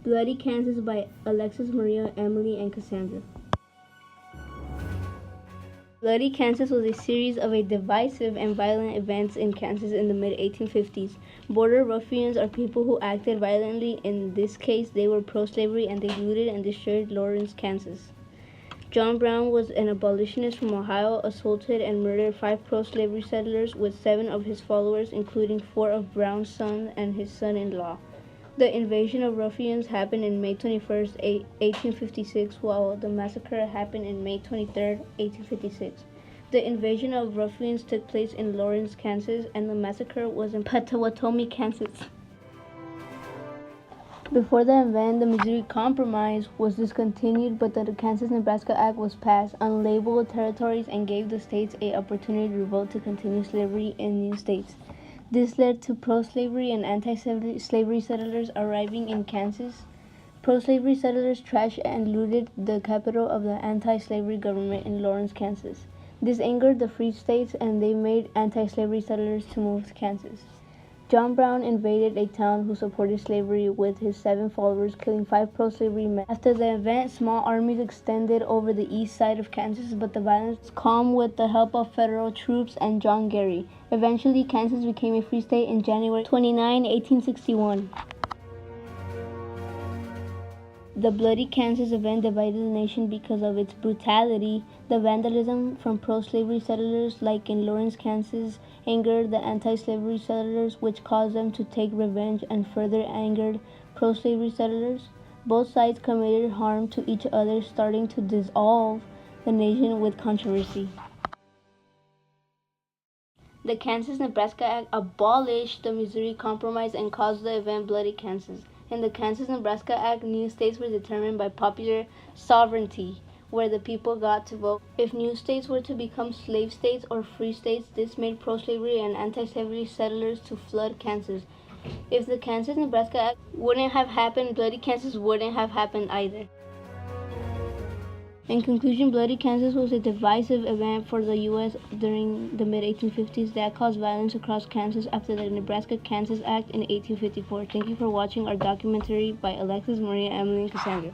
Bloody Kansas by Alexis, Maria, Emily, and Cassandra. Bloody Kansas was a series of divisive and violent events in Kansas in the mid-1850s. Border ruffians are people who acted violently. In this case, they were pro-slavery and they looted and destroyed Lawrence, Kansas. John Brown was an abolitionist from Ohio, assaulted and murdered 5 pro-slavery settlers with 7 of his followers, including 4 of Brown's sons and his son-in-law. The invasion of ruffians happened on May 21, 1856, while the massacre happened on May 23, 1856. The invasion of ruffians took place in Lawrence, Kansas, and the massacre was in Potawatomi, Kansas. Before the event, the Missouri Compromise was discontinued, but the Kansas-Nebraska Act was passed, unlabeled territories, and gave the states an opportunity to vote to continue slavery in new states. This led to pro-slavery and anti-slavery settlers arriving in Kansas. Pro-slavery settlers trashed and looted the capital of the anti-slavery government in Lawrence, Kansas. This angered the free states, and they made anti-slavery settlers to move to Kansas. John Brown invaded a town who supported slavery with his 7 followers, killing 5 pro-slavery men. After the event, small armies extended over the east side of Kansas, but the violence calmed with the help of federal troops and John Gary. Eventually, Kansas became a free state in January 29, 1861. The Bloody Kansas event divided the nation because of its brutality. The vandalism from pro-slavery settlers, like in Lawrence, Kansas, angered the anti-slavery settlers, which caused them to take revenge and further angered pro-slavery settlers. Both sides committed harm to each other, starting to dissolve the nation with controversy. The Kansas-Nebraska Act abolished the Missouri Compromise and caused the event Bloody Kansas. In the Kansas-Nebraska Act, new states were determined by popular sovereignty, where the people got to vote. If new states were to become slave states or free states, this made pro-slavery and anti-slavery settlers to flood Kansas. If the Kansas-Nebraska Act wouldn't have happened, Bloody Kansas wouldn't have happened either. In conclusion, Bloody Kansas was a divisive event for the U.S. during the mid-1850s that caused violence across Kansas after the Nebraska-Kansas Act in 1854. Thank you for watching our documentary by Alexis, Maria, Emily, and Cassandra.